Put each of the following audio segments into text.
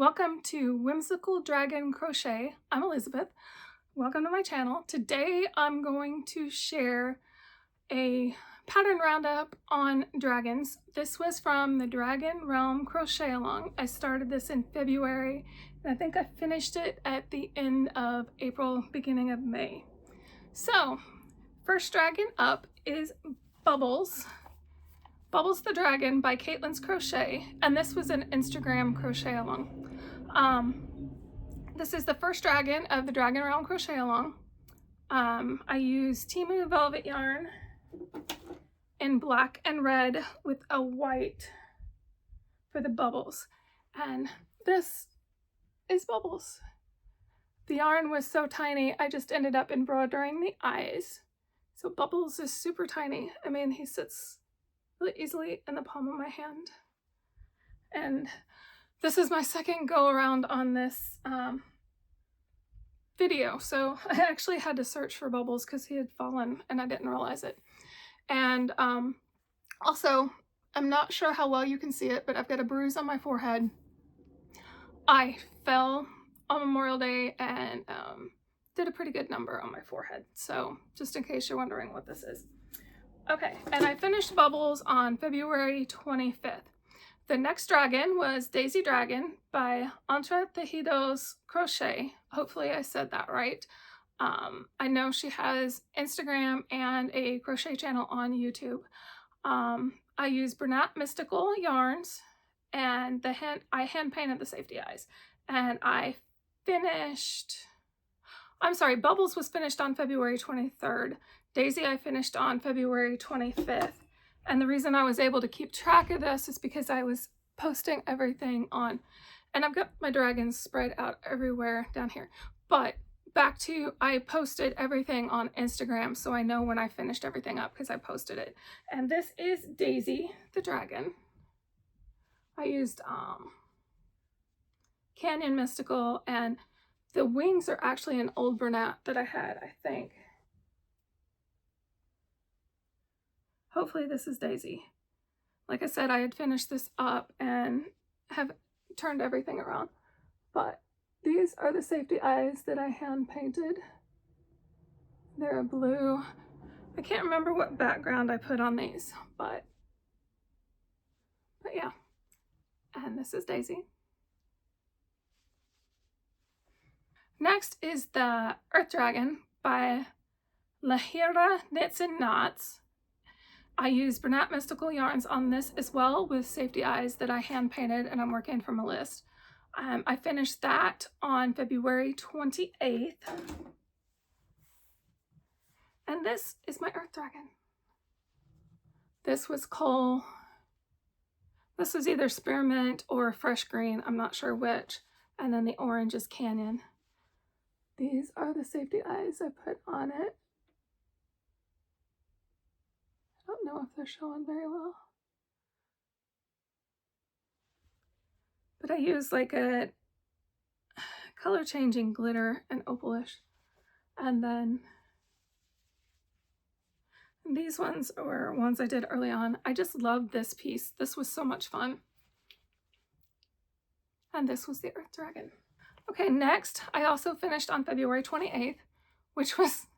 Welcome to Whimsical Dragon Crochet. I'm Elizabeth. Welcome to my channel. Today I'm going to share a pattern roundup on dragons. This was from the Dragon Realm Crochet Along. I started this in February and I think I finished it at the end of April, beginning of May. So, first dragon up is Bubbles. Bubbles the Dragon by Caitlin's Crochet, and this was an Instagram crochet along. This is the first dragon of the Dragon Realm Crochet Along. I used Temu velvet yarn in black and red with a white for the bubbles, and this is Bubbles. The yarn was so tiny, I just ended up embroidering the eyes. So Bubbles is super tiny. I mean, he sits really easily in the palm of my hand. And this is my second go around on this video. So I actually had to search for Bubbles because he had fallen and I didn't realize it. And also, I'm not sure how well you can see it, but I've got a bruise on my forehead. I fell on Memorial Day and did a pretty good number on my forehead. So just in case you're wondering what this is. Okay, and I finished Bubbles on February 25th. The next dragon was Daisy Dragon by Entre, Tejidos, Crochet. Hopefully I said that right. I know she has Instagram and a crochet channel on YouTube. I used Bernat Mystical yarns and I hand painted the safety eyes. And I finished, Bubbles was finished on February 23rd. Daisy I finished on February 25th. And the reason I was able to keep track of this is because I was posting everything on, and I've got my dragons spread out everywhere down here. But back to, I posted everything on Instagram, so I know when I finished everything up because I posted it. And this is Daisy the Dragon. I used Canyon Mystical, and the wings are actually an old Bernat that I had, I think. Hopefully this is Daisy. Like I said, I had finished this up and have turned everything around. But these are the safety eyes that I hand painted. They're blue. I can't remember what background I put on these, but yeah. And this is Daisy. Next is the Earth Dragon by Lahariknitsandknots. I used Bernat Mystical yarns on this as well with safety eyes that I hand painted, and I'm working from a list. I finished that on February 28th. And this is my Earth Dragon. This was coal. This was either spearmint or fresh green. I'm not sure which. And then the orange is Canyon. These are the safety eyes I put on it. I don't know if they're showing very well. But I used like a color changing glitter and opalish. And then these ones were ones I did early on. I just loved this piece. This was so much fun. And this was the Earth Dragon. Okay, next, I also finished on February 28th, which was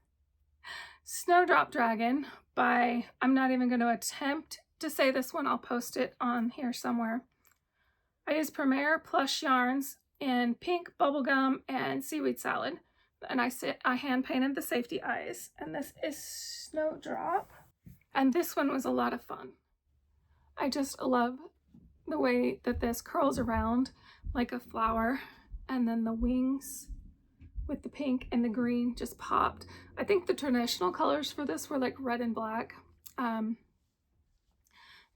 Snowdrop Dragon by, I'm not even going to attempt to say this one, I'll post it on here somewhere. I used Premier Plush yarns in pink, bubblegum, and seaweed salad. And I hand painted the safety eyes. And this is Snowdrop. And this one was a lot of fun. I just love the way that this curls around like a flower. And then the wings with the pink and the green just popped. I think the traditional colors for this were like red and black. It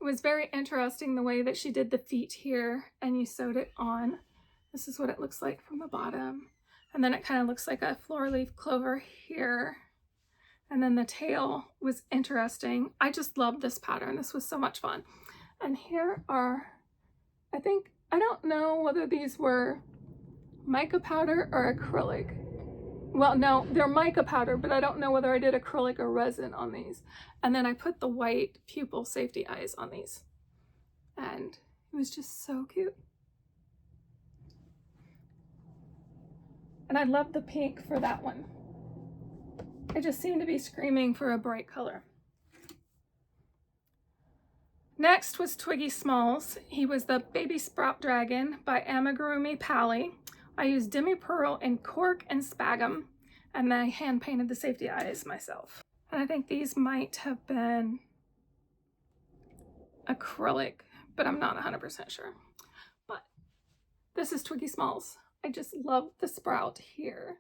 was very interesting the way that she did the feet here and you sewed it on. This is what it looks like from the bottom. And then it kind of looks like a floor leaf clover here. And then the tail was interesting. I just loved this pattern. This was so much fun. And here are, I don't know whether these were mica powder or acrylic. Well, no, they're mica powder, but I don't know whether I did acrylic or resin on these. And then I put the white pupil safety eyes on these. And it was just so cute. And I love the pink for that one. It just seemed to be screaming for a bright color. Next was Twiggy Smalls. He was the Baby Sprout Dragon by amigurumipali. I used Demi Pearl and Cork and Spagum, and then I hand painted the safety eyes myself. And I think these might have been acrylic, but I'm not 100% sure. But this is Twiggy Smalls. I just love the sprout here.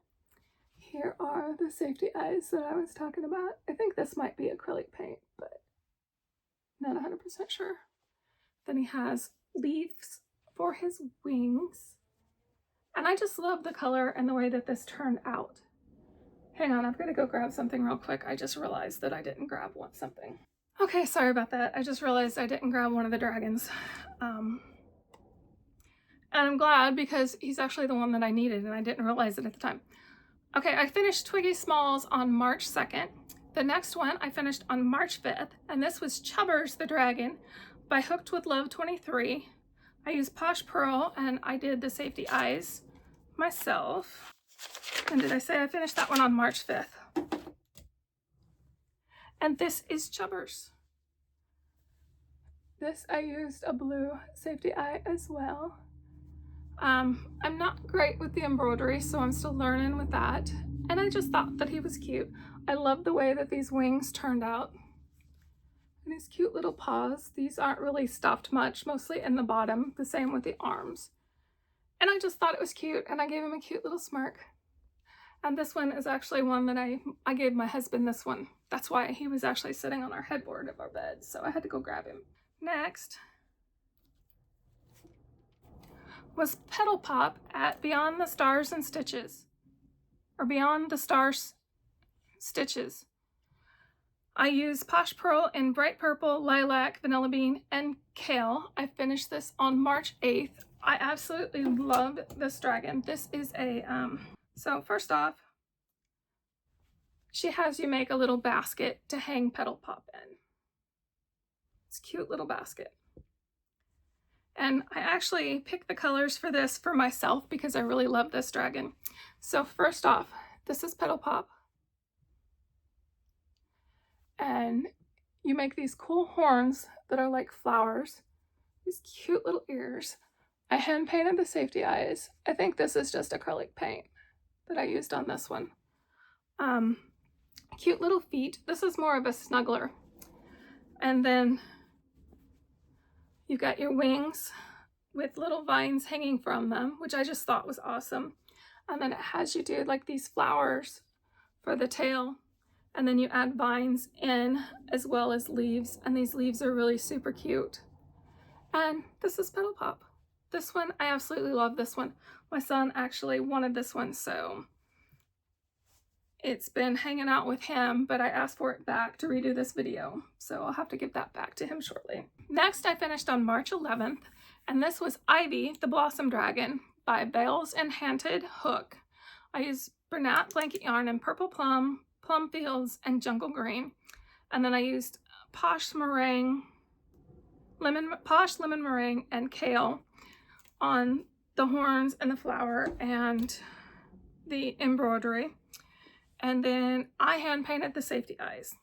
Here are the safety eyes that I was talking about. I think this might be acrylic paint, but not 100% sure. Then he has leaves for his wings. And I just love the color and the way that this turned out. Hang on, I've got to go grab something real quick. I just realized that I didn't grab something. Okay, sorry about that. I just realized I didn't grab one of the dragons. And I'm glad because he's actually the one that I needed and I didn't realize it at the time. Okay, I finished Twiggy Smalls on March 2nd. The next one I finished on March 5th, and this was Chubbers the Dragon by Hooked with Love 23. I used Posh Pearl and I did the safety eyes myself. And did I say I finished that one on March 5th? And this is Chubbers. This I used a blue safety eye as well. I'm not great with the embroidery, so I'm still learning with that. And I just thought that he was cute. I love the way that these wings turned out. And his cute little paws. These aren't really stuffed much, mostly in the bottom, the same with the arms. And I just thought it was cute, and I gave him a cute little smirk. And this one is actually one that I gave my husband this one. That's why he was actually sitting on our headboard of our bed, so I had to go grab him. Next was Petal Pop at Beyond the Stars and Stitches, or Beyond the Stars Stitches. I used Posh Pearl in Bright Purple, Lilac, Vanilla Bean, and Kale. I finished this on March 8th. I absolutely love this dragon. This is a, so first off, she has you make a little basket to hang Petal Pop in. It's a cute little basket. And I actually picked the colors for this for myself because I really love this dragon. So first off, this is Petal Pop. And you make these cool horns that are like flowers. These cute little ears. I hand painted the safety eyes. I think this is just acrylic paint that I used on this one. Cute little feet. This is more of a snuggler. And then you've got your wings with little vines hanging from them, which I just thought was awesome. And then it has you do like these flowers for the tail. And then you add vines in as well as leaves. And these leaves are really super cute. And this is Petal Pop. This one, I absolutely love this one. My son actually wanted this one, so it's been hanging out with him, but I asked for it back to redo this video, so I'll have to give that back to him shortly. Next, I finished on March 11th, and this was Ivy the Blossom Dragon by Vales Enchanted Hook. I used Bernat Blanket Yarn in Purple Plum, Plum Fields, and Jungle Green, and then I used Posh Lemon Meringue and Kale on the horns and the flower and the embroidery. And then I hand painted the safety eyes.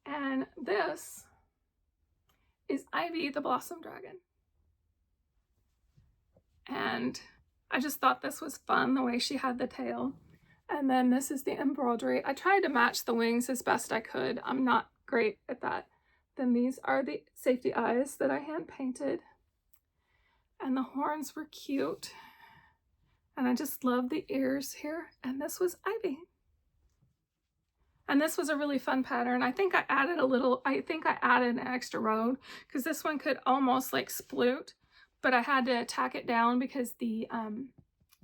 And this is Ivy the Blossom Dragon. And I just thought this was fun, the way she had the tail. And then this is the embroidery. I tried to match the wings as best I could. I'm not great at that. Then these are the safety eyes that I hand painted. And the horns were cute. And I just love the ears here. And this was Ivy. And this was a really fun pattern. I think I added an extra row because this one could almost like sploot, but I had to tack it down because the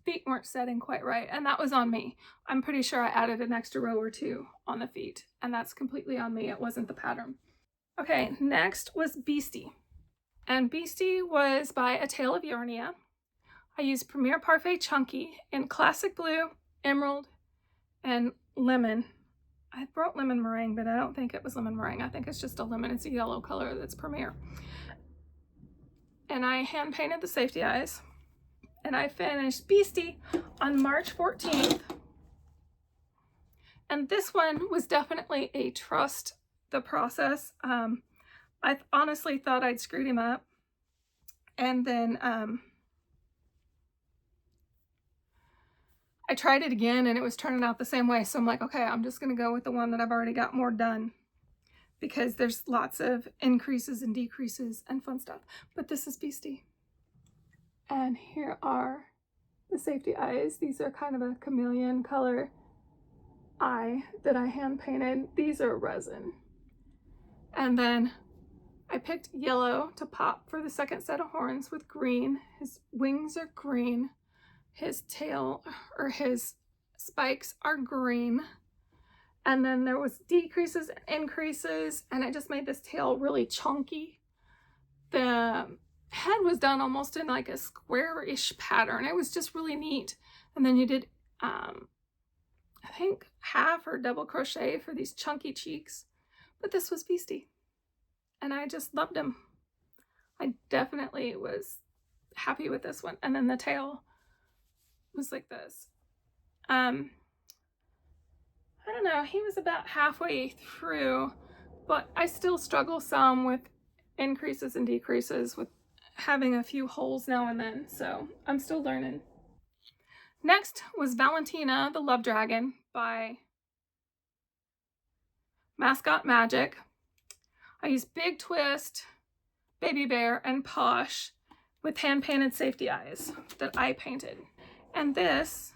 feet weren't setting quite right. And that was on me. I'm pretty sure I added an extra row or two on the feet, and that's completely on me. It wasn't the pattern. Okay, next was Beastie. And Beastie was by A Tale of Yarnia. I used Premier Parfait Chunky in Classic Blue, Emerald, and Lemon. I wrote Lemon Meringue, but I don't think it was Lemon Meringue. I think it's just a lemon. It's a yellow color that's Premier. And I hand painted the safety eyes. and I finished Beastie on March 14th. And this one was definitely a trust the process. I honestly thought I'd screwed him up. And then I tried it again and it was turning out the same way. So I'm like, okay, I'm just going to go with the one that I've already got more done, because there's lots of increases and decreases and fun stuff. But this is Beastie. And here are the safety eyes. These are kind of a chameleon color eye that I hand painted. These are resin. And then I picked yellow to pop for the second set of horns with green. His wings are green. His tail, or his spikes, are green. And then there was decreases and increases, and I just made this tail really chunky. The head was done almost in like a square-ish pattern. It was just really neat. And then you did, I think, half or double crochet for these chunky cheeks. But this was Beastie, and I just loved him. I definitely was happy with this one. And then the tail was like this. I don't know, he was about halfway through, but I still struggle some with increases and decreases, with having a few holes now and then, so I'm still learning. Next was Valentina the Love Dragon by Mascot Magic. I used Big Twist, Baby Bear, and Posh with hand-painted safety eyes that I painted. And this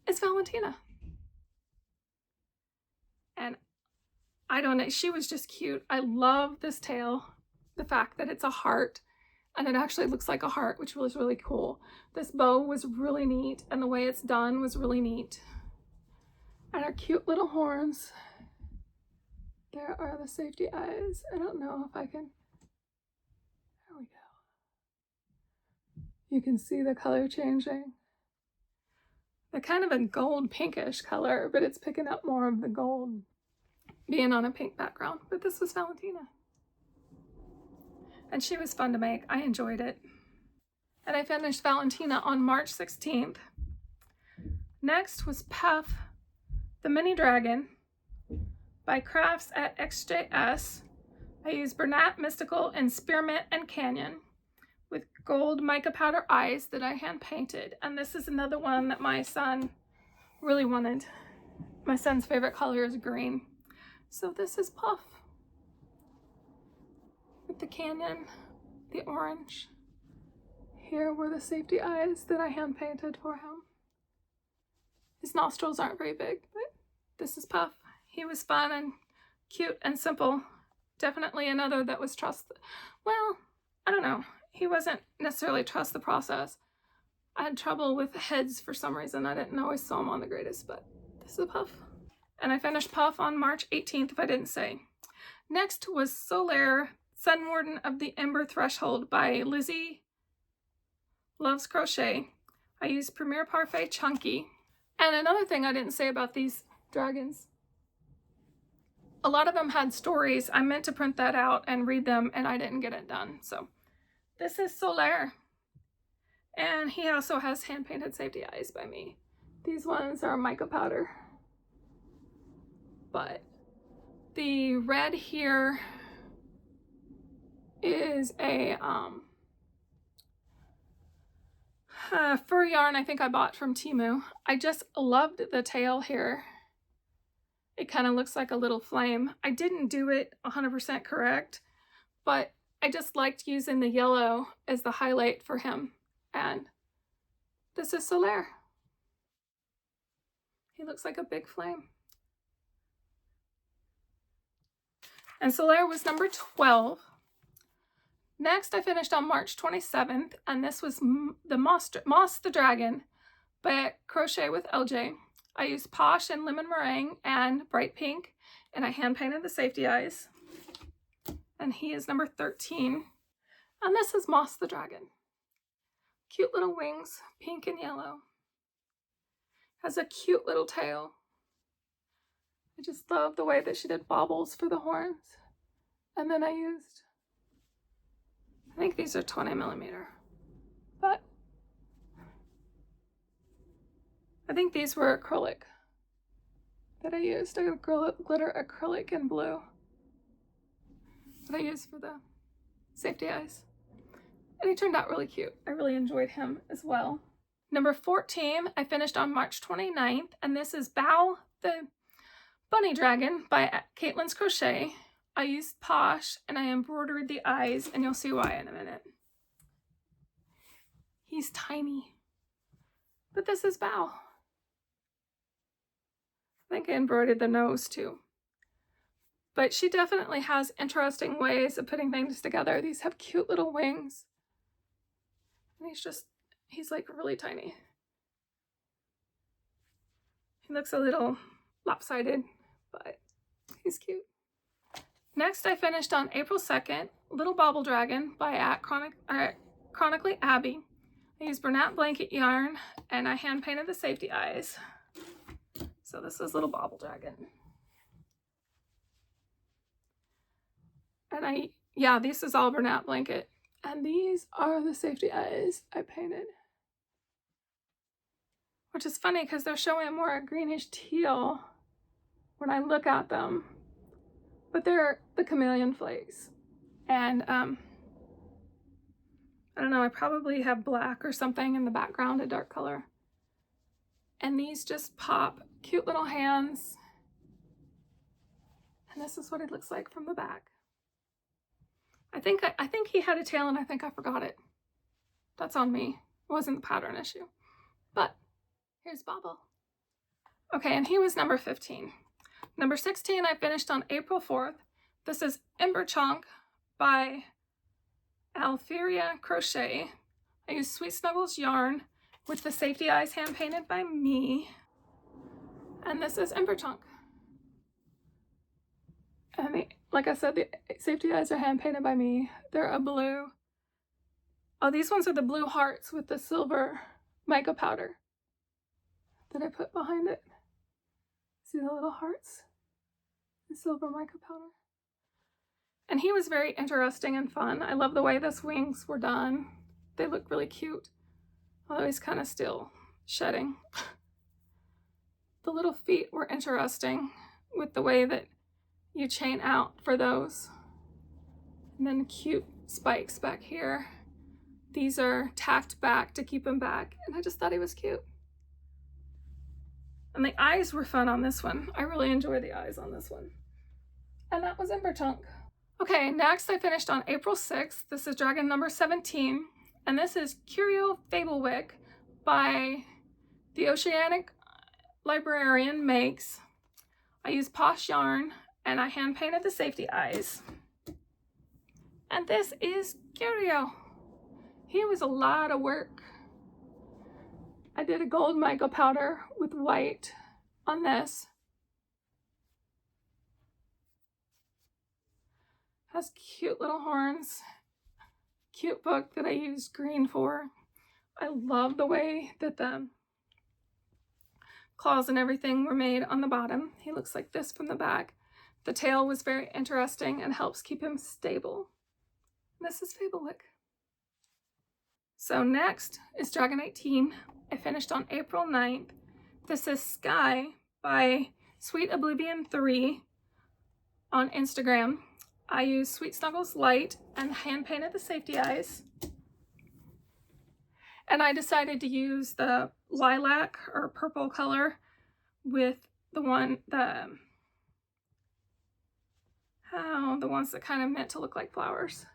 is Valentina. And I don't know, she was just cute. I love this tail, the fact that it's a heart, and it actually looks like a heart, which was really cool. This bow was really neat, and the way it's done was really neat. And her cute little horns. There are the safety eyes. I don't know if I can, there we go. You can see the color changing. They're kind of a gold pinkish color, but it's picking up more of the gold being on a pink background. But this was Valentina. And she was fun to make. I enjoyed it. And I finished Valentina on March 16th. Next was Puff the Mini Dragon by Crafts at XJS. I used Bernat, Mystical, and Spearmint and Canyon with gold mica powder eyes that I hand painted. And this is another one that my son really wanted. My son's favorite color is green. So this is Puff with the canyon, the orange. Here were the safety eyes that I hand painted for him. His nostrils aren't very big, but this is Puff. He was fun and cute and simple. Definitely another that was well, I don't know. He wasn't necessarily trust the process. I had trouble with heads for some reason. I didn't always sew them on the greatest, but this is Puff. And I finished Puff on March 18th, if I didn't say. Next was Solaire, Sunwarden of the Ember Threshold by Lizzy Loves Crochet. I used Premier Parfait Chunky. And another thing I didn't say about these dragons, a lot of them had stories. I meant to print that out and read them, and I didn't get it done. So this is Solaire. And he also has hand-painted safety eyes by me. These ones are mica powder. But the red here is a fur yarn I think I bought from Temu. I just loved the tail here. It kind of looks like a little flame. I didn't do it 100% correct, but I just liked using the yellow as the highlight for him. And this is Solaire. He looks like a big flame. And Solaire was number 12. Next, I finished on March 27th, and this was the Moss the Dragon by Crochet with LJ. I used Posh and Lemon Meringue and Bright Pink, and I hand painted the safety eyes. And he is number 13. And this is Moss the Dragon. Cute little wings, pink and yellow. Has a cute little tail. I just love the way that she did bobbles for the horns. And then I used, I think these are 20mm, but think these were acrylic that I used. I got glitter acrylic in blue that I used for the safety eyes. And he turned out really cute. I really enjoyed him as well. Number 14, I finished on March 29th, and this is Bobble the Bunny Dragon by Caitlin's Crochet. I used Posh, and I embroidered the eyes, and you'll see why in a minute. He's tiny, but this is Bobble. I think I embroidered the nose too. But she definitely has interesting ways of putting things together. These have cute little wings. And he's like really tiny. He looks a little lopsided, but he's cute. Next, I finished on April 2nd, Little Bobble Dragon by Chronically Abby. I used Bernat blanket yarn, and I hand painted the safety eyes. So this is Little Bobble Dragon. And this is all Bernat blanket. And these are the safety eyes I painted. Which is funny because they're showing more a greenish teal when I look at them. But they're the chameleon flakes. And I don't know, I probably have black or something in the background, a dark color. And these just pop. Cute little hands. And this is what it looks like from the back. I think he had a tail and I think I forgot it. That's on me. It wasn't the pattern issue. But here's Bobble. Okay, and he was number 15. Number 16 I finished on April 4th. This is Emberchonk by Alyphira Crochet. I used Sweet Snuggles yarn with the safety eyes hand painted by me. And this is Emberchonk. And like I said, the safety eyes are hand painted by me. They're a blue. Oh, these ones are the blue hearts with the silver mica powder that I put behind it. See the little hearts? The silver mica powder. And he was very interesting and fun. I love the way those wings were done. They look really cute, although he's kind of still shedding. The little feet were interesting with the way that you chain out for those. And then cute spikes back here. These are tacked back to keep him back. And I just thought he was cute. And the eyes were fun on this one. I really enjoyed the eyes on this one. And that was Emberchonk. Okay, next I finished on April 6th. This is Dragon number 17. And this is Curio Fablewick by the Oceanic Librarian makes. I used Posh yarn and I hand painted the safety eyes. And this is Curio. He was a lot of work. I did a gold mica powder with white on this. Has cute little horns. Cute book that I used green for. I love the way that the claws and everything were made on the bottom. He looks like this from the back. The tail was very interesting and helps keep him stable. This is Fablewick. So next is Dragon 18. I finished on April 9th. This is Skye by Sweet Oblivion 3 on Instagram. I used Sweet Snuggles Light and hand painted the safety eyes. And I decided to use the lilac or purple color with the ones that kind of meant to look like flowers.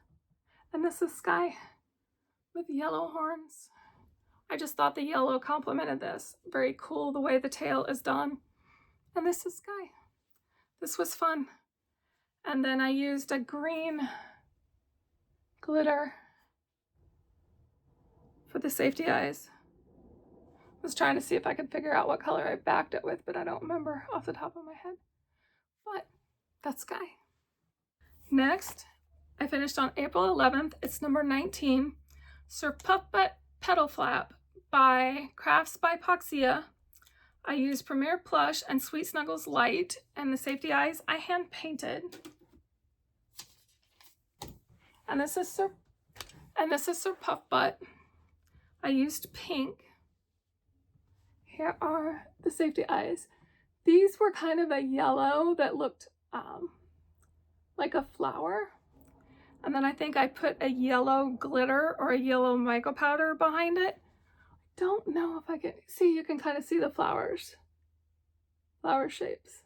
And this is Skye with yellow horns. I just thought the yellow complemented this. Very cool the way the tail is done. And this is Skye. This was fun. And then I used a green glitter for the safety eyes. I was trying to see if I could figure out what color I backed it with, but I don't remember off the top of my head. But that's Skye. Next, I finished on April 11th. It's number 19. Sir Puffbutt Petal Flap by Crafts by Poxia. I used Premier Plush and Sweet Snuggles Light, and the safety eyes I hand painted. And this is Sir Puffbutt. I used pink. here are the safety eyes. These were kind of a yellow that looked like a flower. And then I think I put a yellow glitter or a yellow mica powder behind it. Don't know if I can see, you can kind of see the flowers, flower shapes.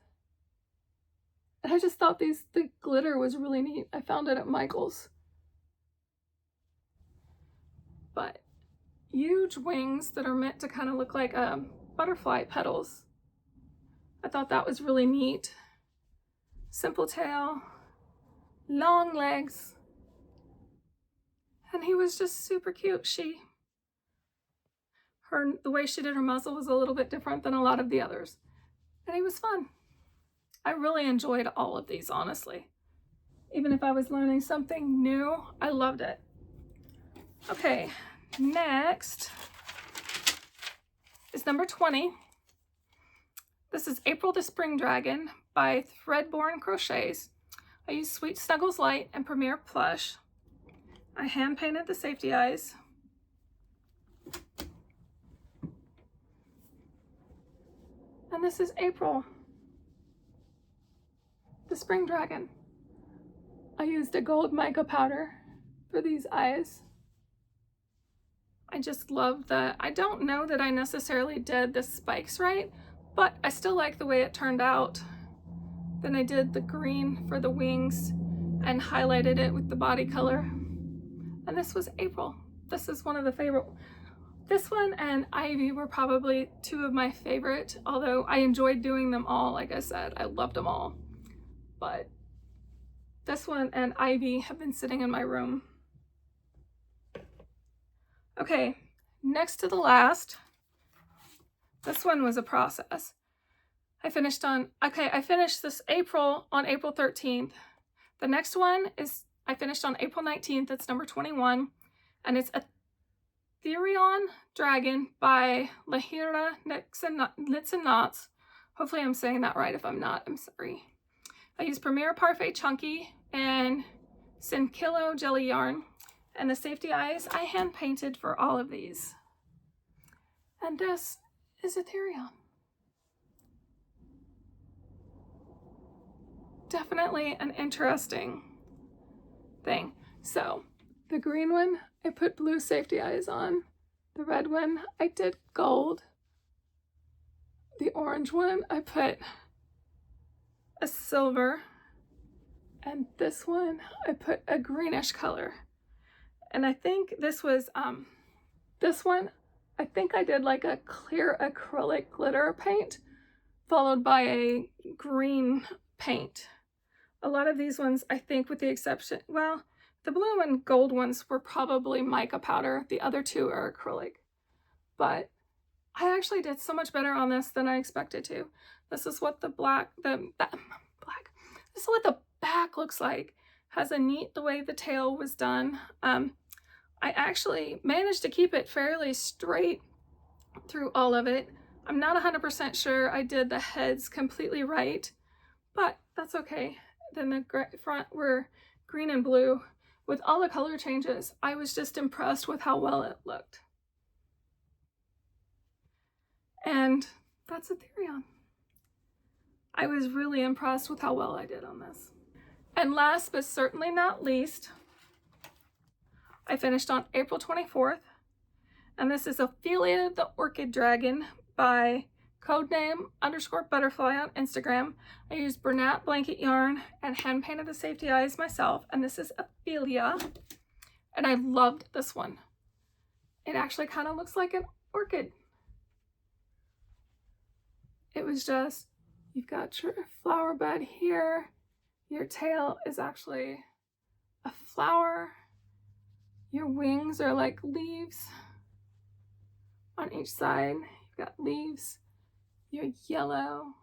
And I just thought the glitter was really neat. I found it at Michael's. But huge wings that are meant to kind of look like butterfly petals. I thought that was really neat. Simple tail, long legs, and he was just super cute. The way she did her muzzle was a little bit different than a lot of the others, and he was fun. I really enjoyed all of these, honestly. Even if I was learning something new, I loved it. Okay, next is number 20. This is April the Spring Dragon by Threadborn Crochets. I used Sweet Snuggles Light and Premier Plush. I hand painted the safety eyes. And this is April, the Spring Dragon. I used a gold mica powder for these eyes. I just love the, I don't know that I necessarily did the spikes right, but I still like the way it turned out. Then I did the green for the wings and highlighted it with the body color. And this was April. This is one of the favorite. This one and Ivy were probably two of my favorite, although I enjoyed doing them all. Like I said, I loved them all. But this one and Ivy have been sitting in my room. Okay, next to the last. This one was a process. I finished this April on April 13th. The next one is I finished on April 19th. It's number 21. And it's Ethereon Dragon by Lahariknitsandknots. Hopefully I'm saying that right. If I'm not, I'm sorry. I used Premier Parfait Chunky and Sinkilo Jelly Yarn. And the safety eyes I hand painted for all of these. And this is Ethereon. Definitely an interesting thing. So the green one, I put blue safety eyes on. The red one, I did gold. The orange one, I put a silver. And this one, I put a greenish color. And I think this was, this one, I think I did like a clear acrylic glitter paint followed by a green paint. A lot of these ones, I think with the exception, well, the blue and gold ones were probably mica powder. The other two are acrylic. But I actually did so much better on this than I expected to. This is what this is what the back looks like. Has a neat, the way the tail was done. I actually managed to keep it fairly straight through all of it. I'm not 100% sure I did the heads completely right, but that's okay. Then the front were green and blue. With all the color changes, I was just impressed with how well it looked. And that's Ethereon. I was really impressed with how well I did on this. And last but certainly not least, I finished on April 24th, and this is Ophelia the Orchid Dragon by codename_butterfly on Instagram. I used Bernat blanket yarn and hand painted the safety eyes myself, and this is Ophelia, and I loved this one. It actually kind of looks like an orchid. It was just, you've got your flower bed here, your tail is actually a flower. Your wings are like leaves on each side. You've got leaves. You're yellow.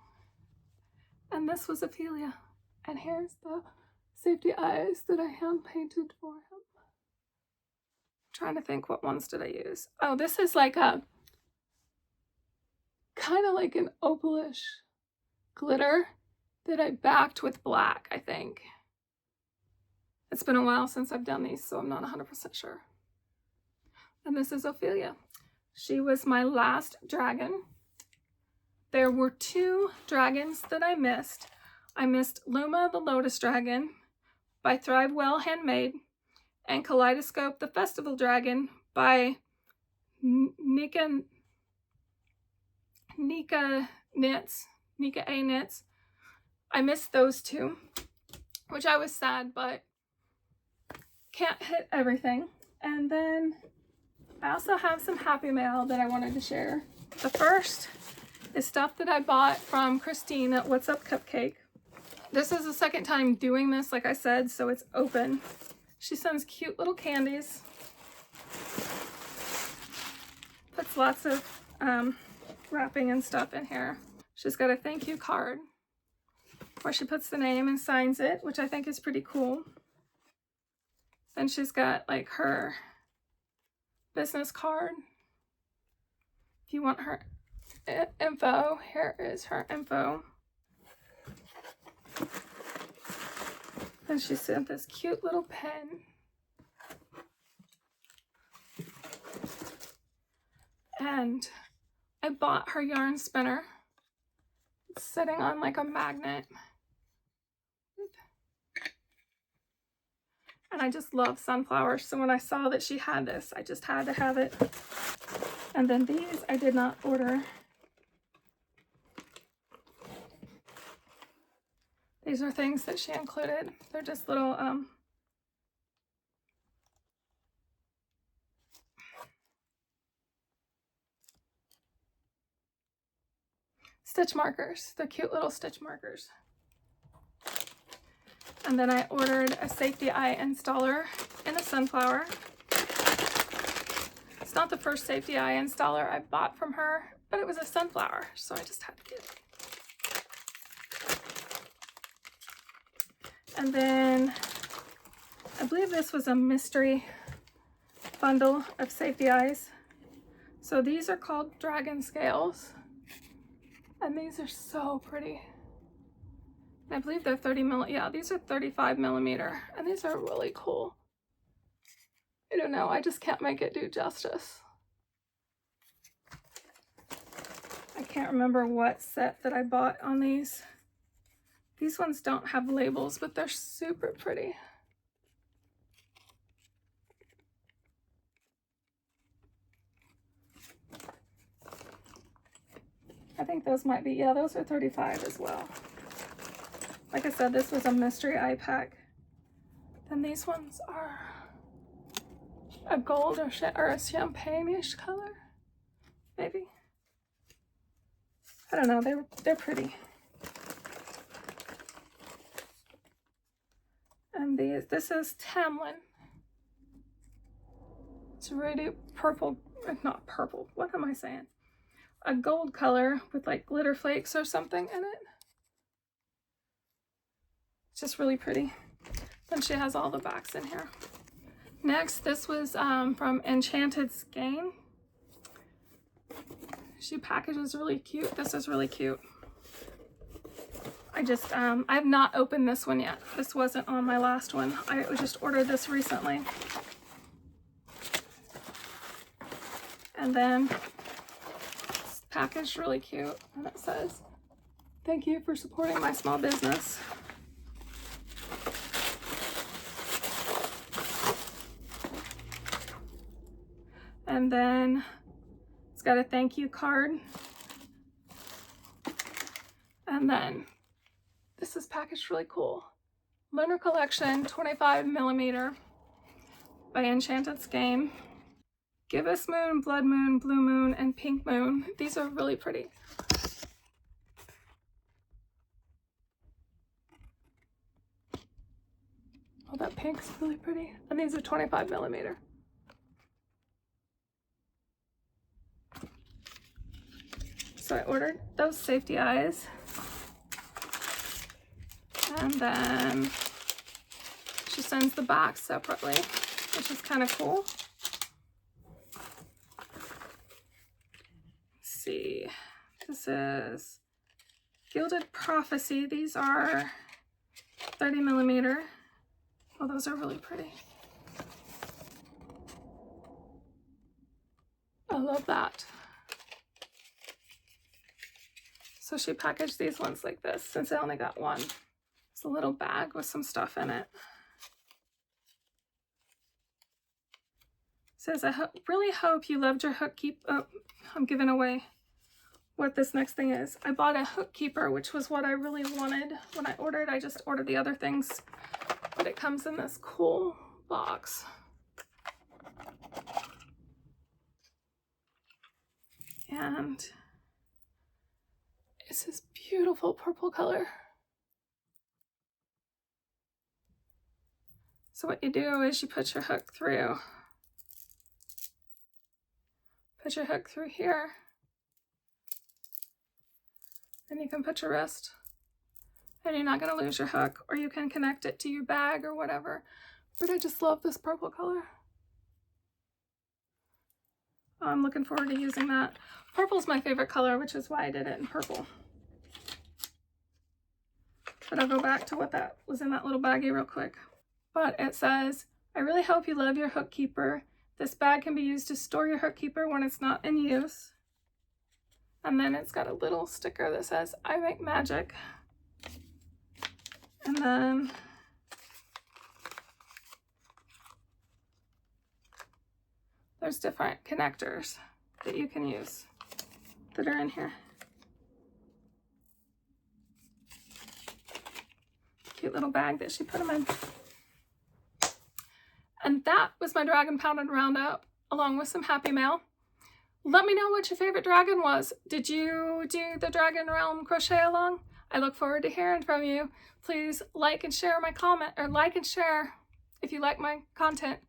And this was Ophelia. And here's the safety eyes that I hand painted for him. I'm trying to think, what ones did I use? Oh, this is like a kind of like an opalish glitter that I backed with black, I think. It's been a while since I've done these, so I'm not 100% sure. And this is Ophelia. She was my last dragon. there were 2 dragons that I missed. I missed Luma the Lotus Dragon by Thrivewell Handmade and Kaleidoscope the Festival Dragon by Nika A Knits. I missed those 2, which I was sad, but can't hit everything. And then I also have some happy mail that I wanted to share. The first is stuff that I bought from Christine at What's Up Cupcake. This is the second time doing this, like I said, so it's open. She sends cute little candies. Puts lots of wrapping and stuff in here. She's got a thank you card where she puts the name and signs it, which I think is pretty cool. Then she's got like her business card. If you want her info, here is her info. Then she sent this cute little pen. And I bought her yarn spinner. It's sitting on like a magnet. And I just love sunflowers, so when I saw that she had this, I just had to have it. And then these I did not order. These are things that she included. They're just little stitch markers. They're cute little stitch markers. And then I ordered a safety eye installer in a sunflower. It's not the first safety eye installer I bought from her, but it was a sunflower, so I just had to get it. And then I believe this was a mystery bundle of safety eyes. So these are called dragon scales, and these are so pretty. I believe they're 30 yeah, these are 35 millimeter, and these are really cool. I don't know, I just can't make it do justice. I can't remember what set that I bought on these. These ones don't have labels, but they're super pretty. I think those might be, yeah, those are 35 as well. Like I said, this was a mystery eye pack. Then these ones are a gold or a champagne-ish color, maybe. I don't know, they're pretty. And this is Tamlin. It's really purple, not purple, what am I saying? A gold color with like glitter flakes or something in it. It's just really pretty. Then she has all the backs in here. Next, this was from Enchanted Skye. She packages really cute. This is really cute. I just, I've not opened this one yet. This wasn't on my last one. I just ordered this recently. And then it's packaged really cute. And it says, "Thank you for supporting my small business." And then it's got a thank you card. And then this is packaged really cool. Lunar Collection 25 millimeter by Enchanted Skye. Give Us Moon, Blood Moon, Blue Moon, and Pink Moon. These are really pretty. Oh, that pink's really pretty. And these are 25 millimeter. So I ordered those safety eyes. And then she sends the back separately, which is kind of cool. Let's see. This is Gilded Prophecy. These are 30 millimeter. Oh, those are really pretty. I love that. So she packaged these ones like this since I only got one. It's a little bag with some stuff in it. It says, I really hope you loved your hook keep. Oh, I'm giving away what this next thing is. I bought a hook keeper, which was what I really wanted when I ordered. I just ordered the other things, but it comes in this cool box. And it's this beautiful purple color. So what you do is you put your hook through. Put your hook through here. And you can put your wrist. And you're not going to lose your hook. Or you can connect it to your bag or whatever. But I just love this purple color. I'm looking forward to using that. Purple's my favorite color, which is why I did it in purple. But I'll go back to what that was in that little baggie real quick. But it says, I really hope you love your hook keeper. This bag can be used to store your hook keeper when it's not in use. And then it's got a little sticker that says, I make magic. And then there's different connectors that you can use that are in here. Cute little bag that she put them in. And that was my Dragon Pounded Roundup, along with some Happy Mail. Let me know what your favorite dragon was. Did you do the Dragon Realm crochet along? I look forward to hearing from you. Please like and share my comment, or like and share if you like my content.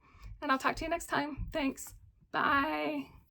And I'll talk to you next time. Thanks. Bye.